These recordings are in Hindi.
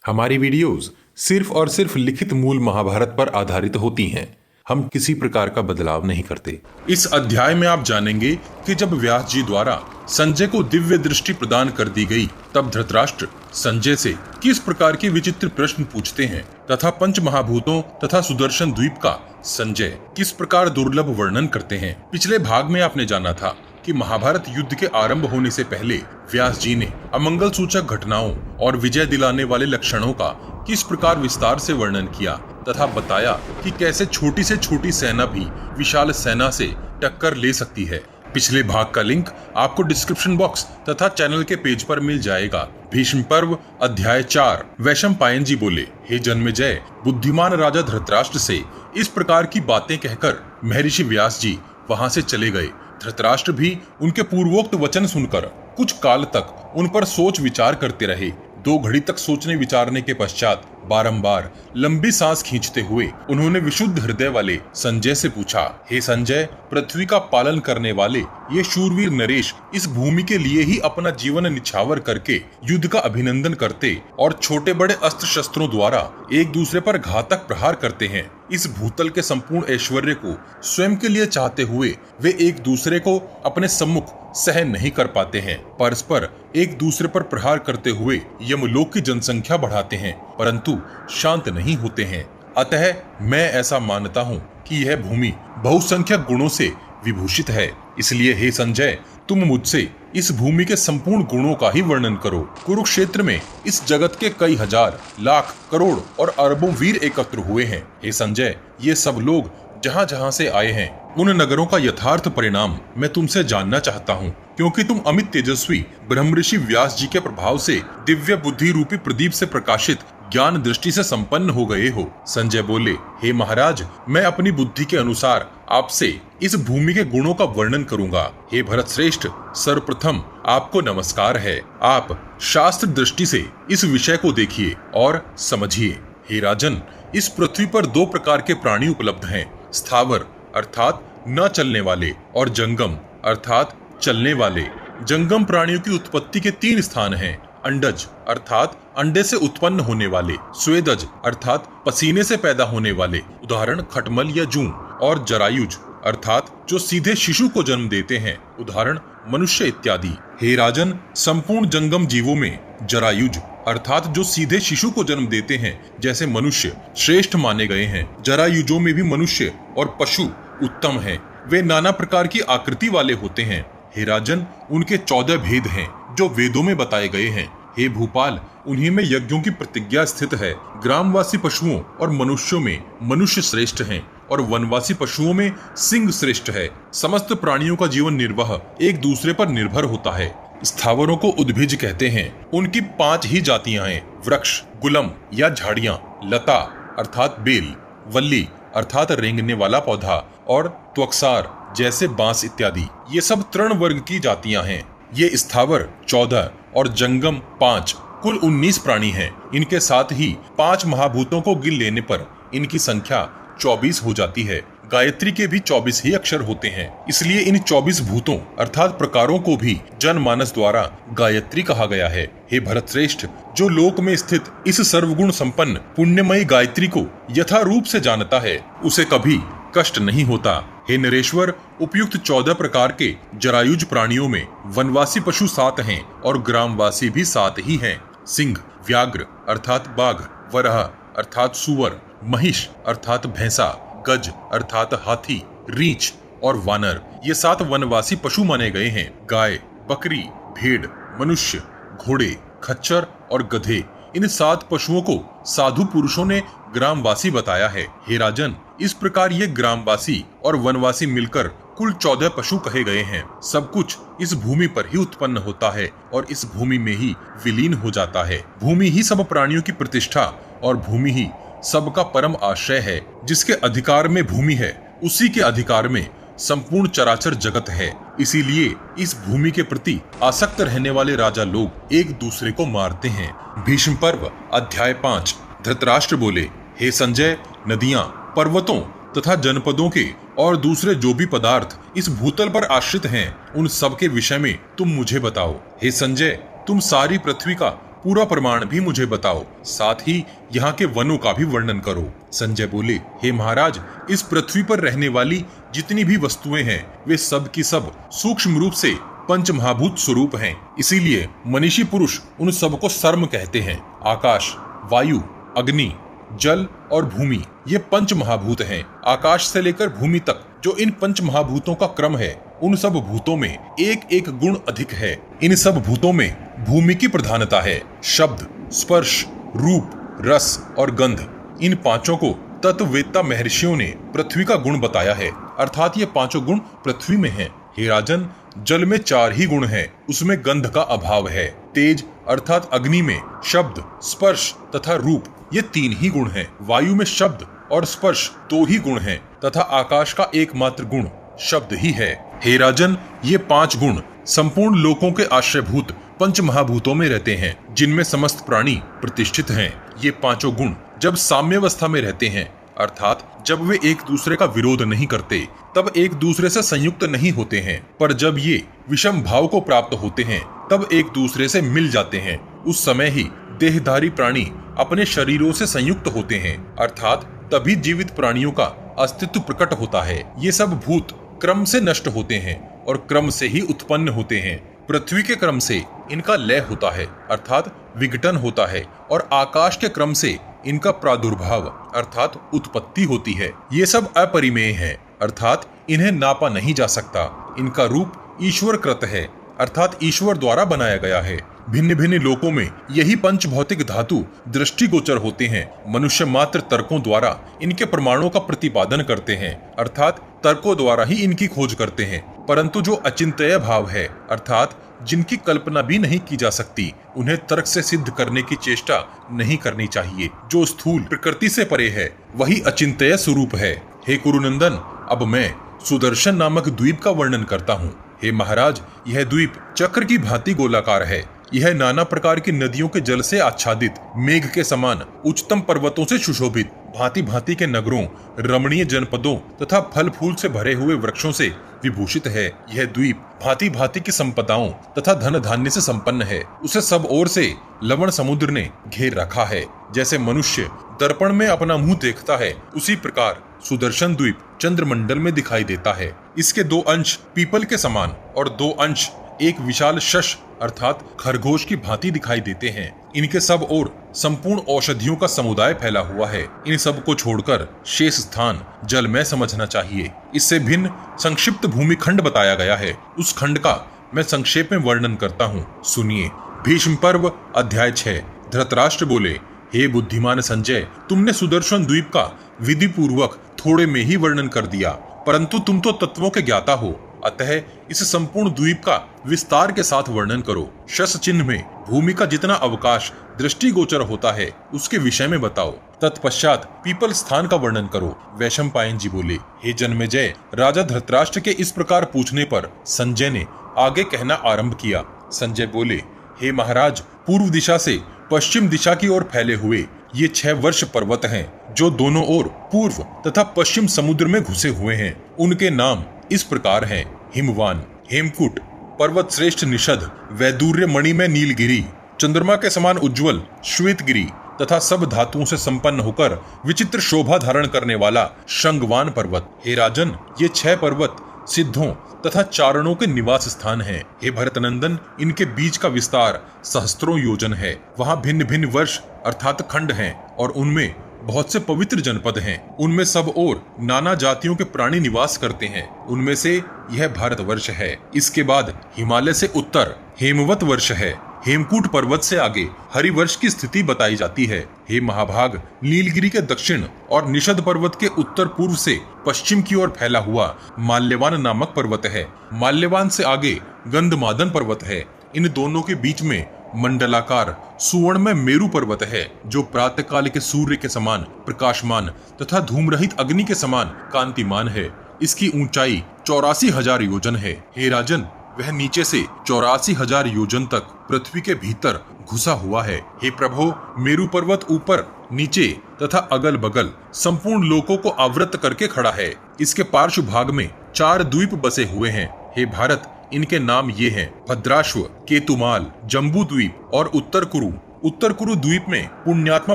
हमारी वीडियोस सिर्फ और सिर्फ लिखित मूल महाभारत पर आधारित होती हैं। हम किसी प्रकार का बदलाव नहीं करते। इस अध्याय में आप जानेंगे कि जब व्यास जी द्वारा संजय को दिव्य दृष्टि प्रदान कर दी गई, तब धृतराष्ट्र संजय से किस प्रकार के विचित्र प्रश्न पूछते हैं तथा पंच महाभूतों तथा सुदर्शन द्वीप का संजय किस प्रकार दुर्लभ वर्णन करते हैं। पिछले भाग में आपने जाना था कि महाभारत युद्ध के आरंभ होने से पहले व्यास जी ने अमंगल सूचक घटनाओं और विजय दिलाने वाले लक्षणों का किस प्रकार विस्तार से वर्णन किया तथा बताया कि कैसे छोटी से छोटी सेना भी विशाल सेना से टक्कर ले सकती है। पिछले भाग का लिंक आपको डिस्क्रिप्शन बॉक्स तथा चैनल के पेज पर मिल जाएगा। भीष्म पर्व अध्याय 4। वैशंपायन जी बोले, हे जन्मेजय, बुद्धिमान राजा धृतराष्ट्र से इस प्रकार की बातें कहकर महर्षि व्यास जी वहां से चले गए। धृतराष्ट्र भी उनके पूर्वोक्त वचन सुनकर कुछ काल तक उन पर सोच विचार करते रहे। 2 घड़ी तक सोचने विचारने के पश्चात बारंबार लंबी सांस खींचते हुए उन्होंने विशुद्ध हृदय वाले संजय से पूछा, हे संजय, पृथ्वी का पालन करने वाले ये शूरवीर नरेश इस भूमि के लिए ही अपना जीवन निछावर करके युद्ध का अभिनंदन करते और छोटे बड़े अस्त्र शस्त्रों द्वारा एक दूसरे पर घातक प्रहार करते हैं। इस भूतल के संपूर्ण ऐश्वर्य को स्वयं के लिए चाहते हुए वे एक दूसरे को अपने सम्मुख सहन नहीं कर पाते हैं। परस्पर एक दूसरे पर प्रहार करते हुए यमलोक की जनसंख्या बढ़ाते हैं, परंतु शांत नहीं होते हैं। अतः मैं ऐसा मानता हूँ कि यह भूमि बहुसंख्यक गुणों से विभूषित है। इसलिए हे संजय, तुम मुझसे इस भूमि के संपूर्ण गुणों का ही वर्णन करो। कुरुक्षेत्र में इस जगत के कई हजार, लाख, करोड़ और अरबों वीर एकत्र हुए हैं। हे संजय, ये सब लोग जहाँ जहाँ से आए हैं, उन नगरों का यथार्थ परिणाम मैं तुमसे जानना चाहता हूँ, क्योंकि तुम अमित तेजस्वी ब्रह्मऋषि व्यास जी के प्रभाव से दिव्य बुद्धि रूपी प्रदीप से प्रकाशित ज्ञान दृष्टि से संपन्न हो गए हो। संजय बोले, हे महाराज, मैं अपनी बुद्धि के अनुसार आपसे इस भूमि के गुणों का वर्णन करूंगा। हे भरत श्रेष्ठ, सर्वप्रथम आपको नमस्कार है। आप शास्त्र दृष्टि से इस विषय को देखिए और समझिए। हे राजन, इस पृथ्वी पर 2 प्रकार के प्राणी उपलब्ध हैं, स्थावर अर्थात न चलने वाले और जंगम अर्थात चलने वाले। जंगम प्राणियों की उत्पत्ति के 3 स्थान हैं, अंडज अर्थात अंडे से उत्पन्न होने वाले, स्वेदज अर्थात पसीने से पैदा होने वाले, उदाहरण खटमल या जूं, और जरायुज अर्थात जो सीधे शिशु को जन्म देते हैं, उदाहरण मनुष्य इत्यादि। हे राजन, संपूर्ण जंगम जीवों में जरायुज अर्थात जो सीधे शिशु को जन्म देते हैं जैसे मनुष्य श्रेष्ठ माने गए हैं। जरायुजों में भी मनुष्य और पशु उत्तम हैं। वे नाना प्रकार की आकृति वाले होते हैं। हे राजन, उनके 14 भेद हैं जो वेदों में बताए गए हैं। हे भूपाल, उन्हीं में यज्ञों की प्रतिज्ञा स्थित है। ग्रामवासी पशुओं और मनुष्यों में मनुष्य श्रेष्ठ हैं और वनवासी पशुओं में सिंह श्रेष्ठ है। समस्त प्राणियों का जीवन निर्वाह एक दूसरे पर निर्भर होता है। स्थावरों को उद्भिज कहते हैं। उनकी 5 ही जातियां हैं, वृक्ष, गुलम या झाड़ियां, लता अर्थात बेल, वल्ली अर्थात रेंगने वाला पौधा और त्वक्सार जैसे बांस इत्यादि। ये सब तृण वर्ग की जातियां हैं। ये स्थावर 14 और जंगम 5, कुल 19 प्राणी हैं। इनके साथ ही 5 महाभूतों को गिन लेने पर इनकी संख्या 24 हो जाती है। गायत्री के भी 24 ही अक्षर होते हैं, इसलिए इन 24 भूतों अर्थात प्रकारों को भी जनमानस द्वारा गायत्री कहा गया है। हे भरत श्रेष्ठ, जो लोक में स्थित इस सर्वगुण संपन्न पुण्यमयी गायत्री को यथा रूप से जानता है, उसे कभी कष्ट नहीं होता। हे नरेश्वर, उपयुक्त 14 प्रकार के जरायुज प्राणियों में वनवासी पशु 7 हैं और ग्रामवासी भी 7 ही हैं। सिंह, व्याघ्र अर्थात बाघ, वराह अर्थात सुअर, महिष अर्थात भैंसा, गज अर्थात हाथी, रीछ और वानर, ये 7 वनवासी पशु माने गए हैं। गाय, बकरी, भेड़, मनुष्य, घोड़े, खच्चर और गधे, इन 7 पशुओं को साधु पुरुषों ने ग्रामवासी बताया है। हे राजन, इस प्रकार ये ग्रामवासी और वनवासी मिलकर कुल 14 पशु कहे गए हैं। सब कुछ इस भूमि पर ही उत्पन्न होता है और इस भूमि में ही विलीन हो जाता है। भूमि ही सब प्राणियों की प्रतिष्ठा और भूमि ही सबका परम आश्रय है। जिसके अधिकार में भूमि है, उसी के अधिकार में संपूर्ण चराचर जगत है। इसीलिए इस भूमि के प्रति आसक्त रहने वाले राजा लोग एक दूसरे को मारते हैं। भीष्म पर्व अध्याय 5। धृतराष्ट्र बोले, हे संजय, नदियां, पर्वतों तथा जनपदों के और दूसरे जो भी पदार्थ इस भूतल पर आश्रित हैं, उन सब के विषय में तुम मुझे बताओ। हे संजय, तुम सारी पृथ्वी का पूरा प्रमाण भी मुझे बताओ, साथ ही यहाँ के वनों का भी वर्णन करो। संजय बोले, हे महाराज, इस पृथ्वी पर रहने वाली जितनी भी वस्तुएं हैं वे सब की सब सूक्ष्म रूप से पंच महाभूत स्वरूप हैं। इसीलिए मनीषी पुरुष उन सबको सर्म कहते हैं। आकाश, वायु, अग्नि, जल और भूमि ये पंच महाभूत हैं। आकाश से लेकर भूमि तक जो इन पंच महाभूतों का क्रम है, उन सब भूतों में एक एक गुण अधिक है। इन सब भूतों में भूमि की प्रधानता है। शब्द, स्पर्श, रूप, रस और गंध, इन पांचों को तत्ववेत्ता महर्षियों ने पृथ्वी का गुण बताया है, अर्थात ये पांचों गुण पृथ्वी में हैं। हे राजन, जल में 4 ही गुण हैं, उसमें गंध का अभाव है। तेज अर्थात अग्नि में शब्द, स्पर्श तथा रूप ये 3 ही गुण हैं। वायु में शब्द और स्पर्श 2 ही गुण हैं तथा आकाश का एकमात्र गुण शब्द ही है। हे राजन, ये 5 गुण संपूर्ण लोकों के आश्रयभूत पंच महाभूतों में रहते हैं, जिनमें समस्त प्राणी प्रतिष्ठित हैं। ये पांचों गुण जब साम्यावस्था में रहते हैं, अर्थात जब वे एक दूसरे का विरोध नहीं करते, तब एक दूसरे से संयुक्त नहीं होते हैं। पर जब ये विषम भाव को प्राप्त होते हैं, तब एक दूसरे से मिल जाते हैं। उस समय ही देहधारी प्राणी अपने शरीरों से संयुक्त होते हैं, अर्थात तभी जीवित प्राणियों का अस्तित्व प्रकट होता है। ये सब भूत क्रम से नष्ट होते हैं और क्रम से ही उत्पन्न होते हैं। पृथ्वी के क्रम से इनका लय होता है, अर्थात विघटन होता है, और आकाश के क्रम से इनका प्रादुर्भाव अर्थात उत्पत्ति होती है। ये सब अपरिमेय है, अर्थात इन्हें नापा नहीं जा सकता। इनका रूप ईश्वर कृत है, अर्थात ईश्वर द्वारा बनाया गया है। भिन्न भिन्न लोकों में यही पंच भौतिक धातु दृष्टिगोचर होते हैं। मनुष्य मात्र तर्कों द्वारा इनके प्रमाणों का प्रतिपादन करते हैं, अर्थात तर्कों द्वारा ही इनकी खोज करते हैं। परंतु जो अचिंत्य भाव है, अर्थात जिनकी कल्पना भी नहीं की जा सकती, उन्हें तर्क से सिद्ध करने की चेष्टा नहीं करनी चाहिए। जो स्थूल प्रकृति से परे है वही अचिंत्य स्वरूप है। हे कुरुनंदन, अब मैं सुदर्शन नामक द्वीप का वर्णन करता हूँ। हे महाराज, यह द्वीप चक्र की भांति गोलाकार है। यह नाना प्रकार की नदियों के जल से आच्छादित, मेघ के समान उच्चतम पर्वतों से सुशोभित, भांति भांति के नगरों, रमणीय जनपदों तथा फल फूल से भरे हुए वृक्षों से विभूषित है। यह द्वीप भांति भांति की संपदाओं तथा धन धान्य से संपन्न है। उसे सब ओर से लवण समुद्र ने घेर रखा है। जैसे मनुष्य दर्पण में अपना मुंह देखता है, उसी प्रकार सुदर्शन द्वीप चंद्रमंडल में दिखाई देता है। इसके 2 अंश पीपल के समान और 2 अंश एक विशाल शश अर्थात खरगोश की भांति दिखाई देते हैं। इनके सब ओर संपूर्ण औषधियों का समुदाय फैला हुआ है। इन सब को छोड़कर शेष स्थान जल में समझना चाहिए। इससे भिन्न संक्षिप्त भूमि खंड बताया गया है। उस खंड का मैं संक्षेप में वर्णन करता हूँ, सुनिए। भीष्म पर्व अध्याय 6। धृतराष्ट्र बोले, हे बुद्धिमान संजय, तुमने सुदर्शन द्वीप का विधि पूर्वक थोड़े में ही वर्णन कर दिया, परंतु तुम तो तत्वों के ज्ञाता हो, अतः इस संपूर्ण द्वीप का विस्तार के साथ वर्णन करो। शस चिन्ह में भूमि का जितना अवकाश दृष्टिगोचर होता है उसके विषय में बताओ। तत्पश्चात पीपल स्थान का वर्णन करो। वैशंपायन जी बोले, हे जन्मेजय, राजा धृतराष्ट्र के इस प्रकार पूछने पर संजय ने आगे कहना आरंभ किया। संजय बोले, हे महाराज, पूर्व दिशा से पश्चिम दिशा की ओर फैले हुए ये 6 वर्ष पर्वत हैं, जो दोनों ओर पूर्व तथा पश्चिम समुद्र में घुसे हुए हैं। उनके नाम इस प्रकार हैं: हिमवान, हेमकूट, पर्वत श्रेष्ठ निषद, वैदूर्य मणि में नीलगिरी, चंद्रमा के समान उज्ज्वल श्वेतगिरी तथा सब धातुओं से संपन्न होकर विचित्र शोभा धारण करने वाला शंगवान पर्वत। हे राजन, ये 6 पर्वत सिद्धों तथा चारणों के निवास स्थान हैं। हे भरतनंदन, इनके बीच का विस्तार सहस्त्रों योजन है। वहाँ भिन्न भिन्न वर्ष अर्थात खंड हैं और उनमें बहुत से पवित्र जनपद हैं। उनमें सब ओर नाना जातियों के प्राणी निवास करते हैं। उनमें से यह भारतवर्ष है। इसके बाद हिमालय से उत्तर हेमवत वर्ष है। हेमकूट पर्वत से आगे हरिवर्ष की स्थिति बताई जाती है। हे महाभाग, नीलगिरी के दक्षिण और निषद पर्वत के उत्तर पूर्व से पश्चिम की ओर फैला हुआ माल्यवान नामक पर्वत है। माल्यवान से आगे गंधमादन पर्वत है। इन दोनों के बीच में मंडलाकार सुवर्ण में मेरु पर्वत है, जो प्रातःकाल के सूर्य के समान प्रकाशमान तथा धूमरहित अग्नि के समान कांतिमान है। इसकी ऊंचाई 84,000 योजन है। हे राजन, वह नीचे से 84,000 योजन तक पृथ्वी के भीतर घुसा हुआ है। हे प्रभो, मेरु पर्वत ऊपर नीचे तथा अगल बगल संपूर्ण लोकों को आवृत करके खड़ा है। इसके पार्श्व भाग में 4 द्वीप बसे हुए हैं। हे भारत, इनके नाम ये हैं: भद्राश्व, केतुमाल, जम्बू द्वीप और उत्तर कुरु। उत्तर कुरु द्वीप में पुण्यात्मा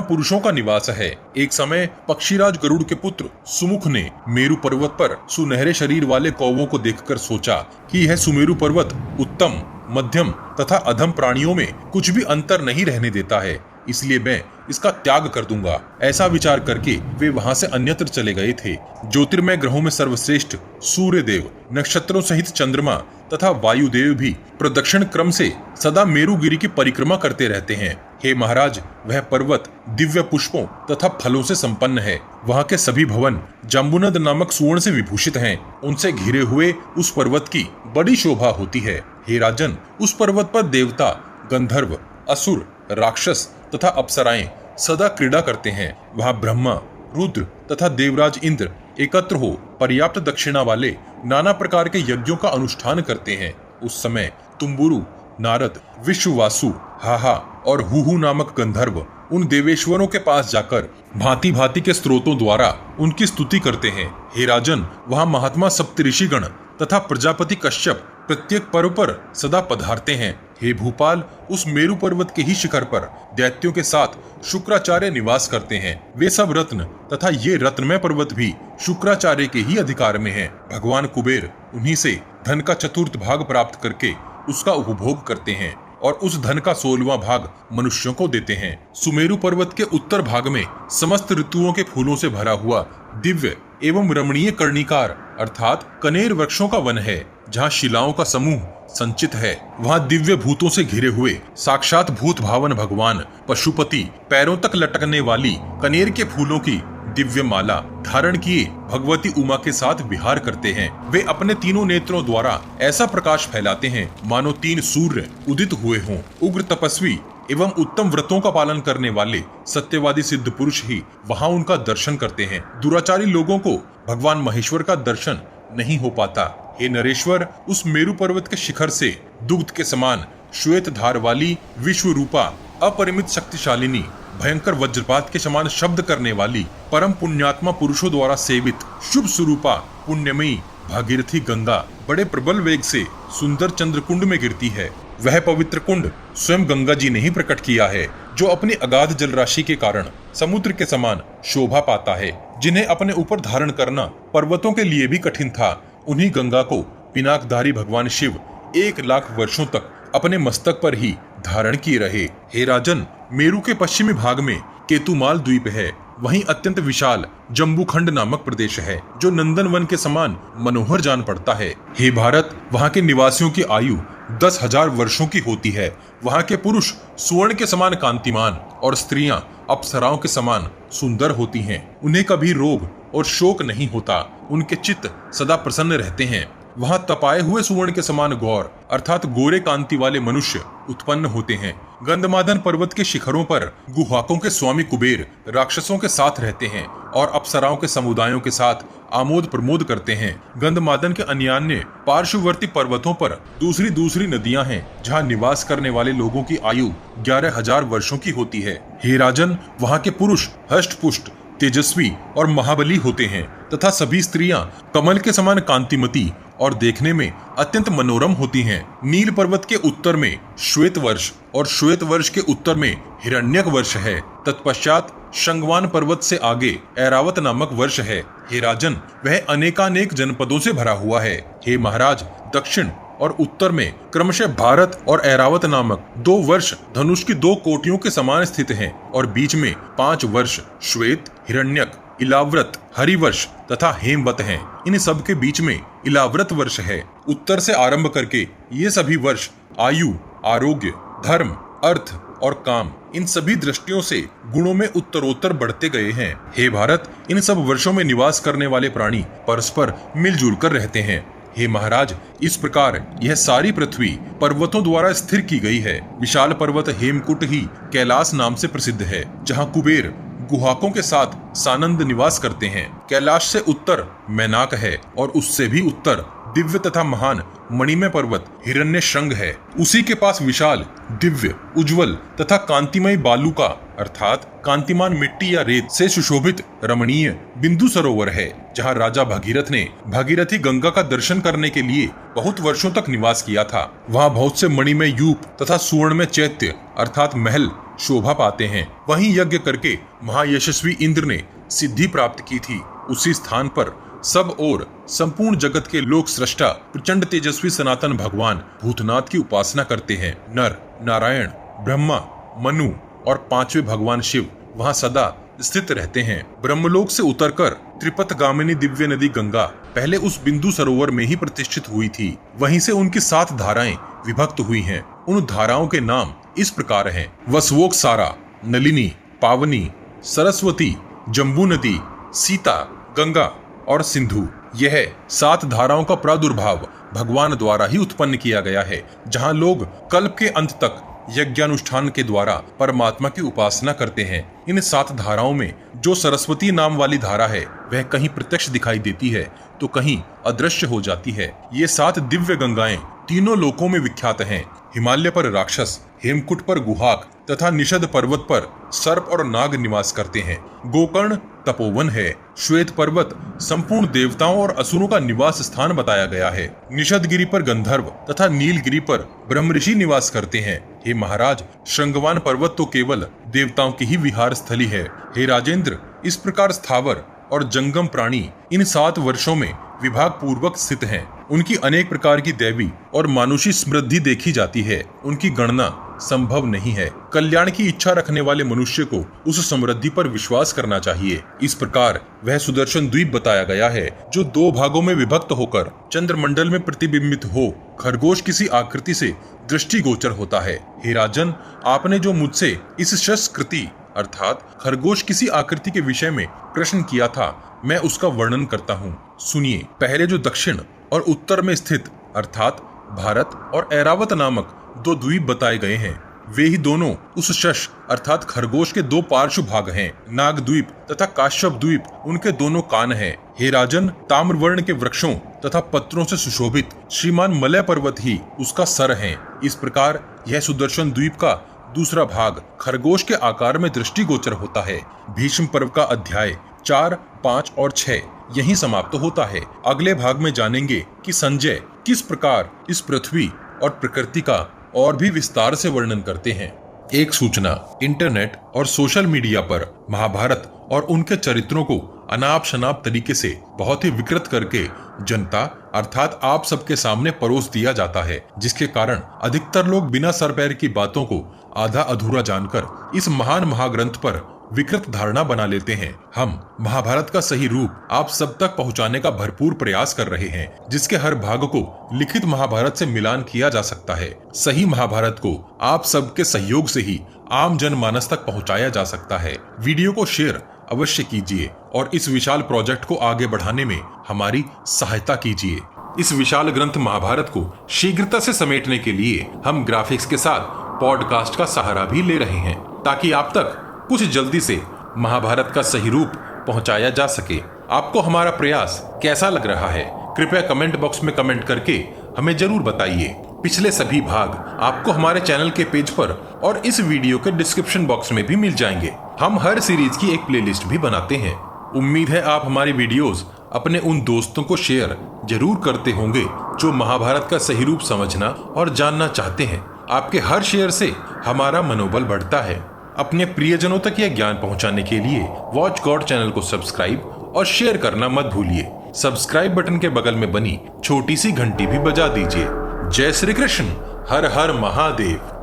पुरुषों का निवास है। एक समय पक्षीराज गरुड़ के पुत्र सुमुख ने मेरु पर्वत पर सुनहरे शरीर वाले कौवों को देखकर सोचा कि यह सुमेरु पर्वत उत्तम, मध्यम तथा अधम प्राणियों में कुछ भी अंतर नहीं रहने देता है, इसलिए मैं इसका त्याग कर दूंगा। ऐसा विचार करके वे वहां से अन्यत्र चले गए थे। ज्योतिर्मय ग्रहों में सर्वश्रेष्ठ सूर्य देव, नक्षत्रों सहित चंद्रमा तथा वायुदेव भी प्रदक्षिण क्रम से सदा मेरुगिरी की परिक्रमा करते रहते हैं। हे महाराज, वह पर्वत दिव्य पुष्पों तथा फलों से संपन्न है। वहां के सभी भवन जम्बुनद नामक सुवर्ण से विभूषित हैं। उनसे घिरे हुए उस पर्वत की बड़ी शोभा होती है। हे राजन, उस पर्वत पर देवता, गंधर्व, असुर, राक्षस तथा अप्सराएं सदा क्रीड़ा करते हैं। वहां ब्रह्मा, रुद्र तथा देवराज इंद्र एकत्र हो पर्याप्त दक्षिणा वाले नाना प्रकार के यज्ञों का अनुष्ठान करते हैं। उस समय तुम्बुरु, नारद, विश्ववासु, हाहा और हुहु नामक गंधर्व उन देवेश्वरों के पास जाकर भांति भांति के स्त्रोतों द्वारा उनकी स्तुति करते हैं। हे राजन, वहां महात्मा सप्तऋषिगण तथा प्रजापति कश्यप प्रत्येक पर्व पर सदा पधारते हैं। हे भूपाल, उस मेरु पर्वत के ही शिखर पर दैत्यों के साथ शुक्राचार्य निवास करते हैं। वे सब रत्न तथा ये रत्नमय पर्वत भी शुक्राचार्य के ही अधिकार में है। भगवान कुबेर उन्हीं से धन का चतुर्थ भाग प्राप्त करके उसका उपभोग करते हैं और उस धन का 16वां भाग मनुष्यों को देते हैं। सुमेरु पर्वत के उत्तर भाग में समस्त ऋतुओं के फूलों से भरा हुआ दिव्य एवं रमणीय कर्णिकार अर्थात कनेर वृक्षों का वन है, जहाँ शिलाओं का समूह संचित है। वहाँ दिव्य भूतों से घिरे हुए साक्षात भूत भावन भगवान पशुपति पैरों तक लटकने वाली कनेर के फूलों की दिव्य माला धारण किए भगवती उमा के साथ विहार करते हैं। वे अपने तीनों नेत्रों द्वारा ऐसा प्रकाश फैलाते हैं मानो 3 सूर्य उदित हुए हों। उग्र तपस्वी एवं उत्तम व्रतों का पालन करने वाले सत्यवादी सिद्ध पुरुष ही वहां उनका दर्शन करते हैं। दुराचारी लोगों को भगवान महेश्वर का दर्शन नहीं हो पाता। हे नरेश्वर, उस मेरु पर्वत के शिखर से दुग्ध के समान श्वेत धार वाली विश्व रूपा अपरिमित शक्तिशालिनी भयंकर वज्रपात के समान शब्द करने वाली परम पुण्यात्मा पुरुषों द्वारा सेवित शुभ स्वरूपा पुण्यमयी भागीरथी गंगा बड़े प्रबल वेग से सुंदर चंद्रकुंड में गिरती है। वह पवित्र कुंड स्वयं गंगा जी ने ही प्रकट किया है, जो अपनी अगाध जल राशि के कारण समुद्र के समान शोभा पाता है। जिन्हें अपने ऊपर धारण करना पर्वतों के लिए भी कठिन था, उन्हीं गंगा को पिनाकधारी भगवान शिव 1 लाख वर्षों तक अपने मस्तक पर ही धारण किए रहे। हे राजन, मेरु के पश्चिमी भाग में केतुमाल द्वीप है। वहीं अत्यंत विशाल जम्बूखंड नामक प्रदेश है, जो नंदन वन के समान मनोहर जान पड़ता है। हे भारत, वहां के निवासियों की आयु 10,000 वर्षों की होती है। वहां के पुरुष स्वर्ण के समान कांतिमान और स्त्रियां अप्सराओं के समान सुंदर होती हैं। उन्हें कभी रोग और शोक नहीं होता। उनके चित्त सदा प्रसन्न रहते हैं। वहां तपाए हुए सुवर्ण के समान गौर अर्थात गोरे कांति वाले मनुष्य उत्पन्न होते हैं। गंधमादन पर्वत के शिखरों पर गुहाकों के स्वामी कुबेर राक्षसों के साथ रहते हैं और अप्सराओं के समुदायों के साथ आमोद प्रमोद करते हैं। गंधमादन के अन्यान्य पार्श्ववर्ती पर्वतों पर दूसरी नदियां हैं, जहां निवास करने वाले लोगों की आयु 11,000 वर्षों की होती है। हे राजन, वहां के पुरुष हष्ट पुष्ट, तेजस्वी और महाबली होते हैं तथा सभी स्त्रियां कमल के समान कांतिमती और देखने में अत्यंत मनोरम होती हैं। नील पर्वत के उत्तर में श्वेत वर्ष और श्वेत वर्ष के उत्तर में हिरण्यक वर्ष है। तत्पश्चात शंगवान पर्वत से आगे ऐरावत नामक वर्ष है। हे राजन, वह अनेकानेक जनपदों से भरा हुआ है। हे महाराज, दक्षिण और उत्तर में क्रमशः भारत और ऐरावत नामक 2 वर्ष धनुष की 2 कोटियों के समान स्थित हैं और बीच में 5 वर्ष श्वेत, हिरण्यक, इलाव्रत, हरिवर्ष तथा हेमवत हैं। इन सब के बीच में इलाव्रत वर्ष है। उत्तर से आरंभ करके ये सभी वर्ष आयु, आरोग्य, धर्म, अर्थ और काम इन सभी दृष्टियों से गुणों में उत्तरोत्तर बढ़ते गए हैं। हे भारत, इन सब वर्षों में निवास करने वाले प्राणी परस्पर मिलजुल कर रहते हैं। हे महाराज, इस प्रकार यह सारी पृथ्वी पर्वतों द्वारा स्थिर की गई है। विशाल पर्वत हेमकुट ही कैलाश नाम से प्रसिद्ध है, जहाँ कुबेर गुहाकों के साथ सानंद निवास करते हैं। कैलाश से उत्तर मैनाक है और उससे भी उत्तर दिव्य तथा महान मणिमय पर्वत हिरण्य शृंग है। उसी के पास विशाल, दिव्य, उज्जवल तथा कांतिमय बालू का अर्थात कांतिमान मिट्टी या रेत से सुशोभित रमणीय बिंदु सरोवर है, जहाँ राजा भगीरथ ने भागीरथी गंगा का दर्शन करने के लिए बहुत वर्षों तक निवास किया था। वहाँ बहुत से मणिमय यूप तथा सुवर्ण में चैत्य अर्थात महल शोभा पाते हैं। वहीं यज्ञ करके महायशस्वी इंद्र ने सिद्धि प्राप्त की थी। उसी स्थान पर सब और संपूर्ण जगत के लोक सृष्टा प्रचंड तेजस्वी सनातन भगवान भूतनाथ की उपासना करते हैं। नर, नारायण, ब्रह्मा, मनु और पांचवें भगवान शिव वहां सदा स्थित रहते हैं। ब्रह्मलोक से उतरकर त्रिपथगामिनी दिव्य नदी गंगा पहले उस बिंदु सरोवर में ही प्रतिष्ठित हुई थी। वहीं से उनकी 7 धाराएं विभक्त हुई हैं। उन धाराओं के नाम इस प्रकार हैं: वसवोकसारा, नलिनी, पावनी, सरस्वती, जम्बू नदी, सीता, गंगा और सिंधु। यह 7 धाराओं का प्रादुर्भाव भगवान द्वारा ही उत्पन्न किया गया है, जहां लोग कल्प के अंत तक यज्ञानुष्ठान के द्वारा परमात्मा की उपासना करते हैं। इन 7 धाराओं में जो सरस्वती नाम वाली धारा है वह कहीं प्रत्यक्ष दिखाई देती है तो कहीं अदृश्य हो जाती है। ये 7 दिव्य गंगाएं तीनों लोकों में विख्यात हैं। हिमालय पर राक्षस, हेमकुट पर गुहाक तथा निषद पर्वत पर सर्प और नाग निवास करते हैं। गोकर्ण तपोवन है। श्वेत पर्वत संपूर्ण देवताओं और असुरों का निवास स्थान बताया गया है। निषदगिरी पर गंधर्व तथा नीलगिरी पर ब्रह्मऋषि निवास करते हैं। हे महाराज, श्रृंगवान पर्वत तो केवल देवताओं की ही विहार स्थली है। हे राजेंद्र, इस प्रकार स्थावर और जंगम प्राणी इन 7 वर्षों में विभाग पूर्वक स्थित हैं। उनकी अनेक प्रकार की दैवी और मानुषी समृद्धि देखी जाती है। उनकी गणना संभव नहीं है। कल्याण की इच्छा रखने वाले मनुष्य को उस समृद्धि पर विश्वास करना चाहिए। इस प्रकार वह सुदर्शन द्वीप बताया गया है, जो 2 भागों में विभक्त होकर चंद्रमंडल में प्रतिबिंबित हो खरगोश किसी आकृति से दृष्टिगोचर होता है। हे राजन, आपने जो मुझसे इस शस्कृति अर्थात खरगोश किसी आकृति के विषय में प्रश्न किया था, मैं उसका वर्णन करता हूँ। सुनिए। पहले जो दक्षिण और उत्तर में स्थित अर्थात भारत और ऐरावत नामक 2 द्वीप बताए गए हैं, वे ही दोनों उस शश अर्थात खरगोश के 2 पार्श्व भाग हैं। नाग द्वीप तथा काश्यप द्वीप उनके दोनों कान हैं। हे राजन, ताम्रवर्ण के वृक्षों तथा पत्रों से सुशोभित श्रीमान मलय पर्वत ही उसका सर है। इस प्रकार यह सुदर्शन द्वीप का दूसरा भाग खरगोश के आकार में दृष्टिगोचर होता है। भीष्म पर्व का अध्याय 4, 5 और 6 यहीं समाप्त होता है। अगले भाग में जानेंगे कि संजय किस प्रकार इस पृथ्वी और प्रकृति का और भी विस्तार से वर्णन करते हैं। एक सूचना, इंटरनेट और सोशल मीडिया पर महाभारत और उनके चरित्रों को अनाप शनाप तरीके से बहुत ही विकृत करके जनता अर्थात आप सबके सामने परोस दिया जाता है, जिसके कारण अधिकतर लोग बिना सर पैर की बातों को आधा अधूरा जानकर इस महान महाग्रंथ पर विकृत धारणा बना लेते हैं। हम महाभारत का सही रूप आप सब तक पहुंचाने का भरपूर प्रयास कर रहे हैं, जिसके हर भाग को लिखित महाभारत से मिलान किया जा सकता है। सही महाभारत को आप सबके सहयोग से ही आम जनमानस तक पहुंचाया जा सकता है। वीडियो को शेयर अवश्य कीजिए और इस विशाल प्रोजेक्ट को आगे बढ़ाने में हमारी सहायता कीजिए। इस विशाल ग्रंथ महाभारत को शीघ्रता से समेटने के लिए हम ग्राफिक्स के साथ पॉडकास्ट का सहारा भी ले रहे हैं, ताकि आप तक कुछ जल्दी से महाभारत का सही रूप पहुंचाया जा सके। आपको हमारा प्रयास कैसा लग रहा है, कृपया कमेंट बॉक्स में कमेंट करके हमें जरूर बताइए। पिछले सभी भाग आपको हमारे चैनल के पेज पर और इस वीडियो के डिस्क्रिप्शन बॉक्स में भी मिल जाएंगे। हम हर सीरीज की एक प्लेलिस्ट भी बनाते हैं। उम्मीद है आप हमारी वीडियोस अपने उन दोस्तों को शेयर जरूर करते होंगे जो महाभारत का सही रूप समझना और जानना चाहते हैं। आपके हर शेयर से हमारा मनोबल बढ़ता है। अपने प्रियजनों तक यह ज्ञान पहुंचाने के लिए वॉच गॉड चैनल को सब्सक्राइब और शेयर करना मत भूलिए। सब्सक्राइब बटन के बगल में बनी छोटी सी घंटी भी बजा दीजिए। जय श्री कृष्ण। हर हर महादेव।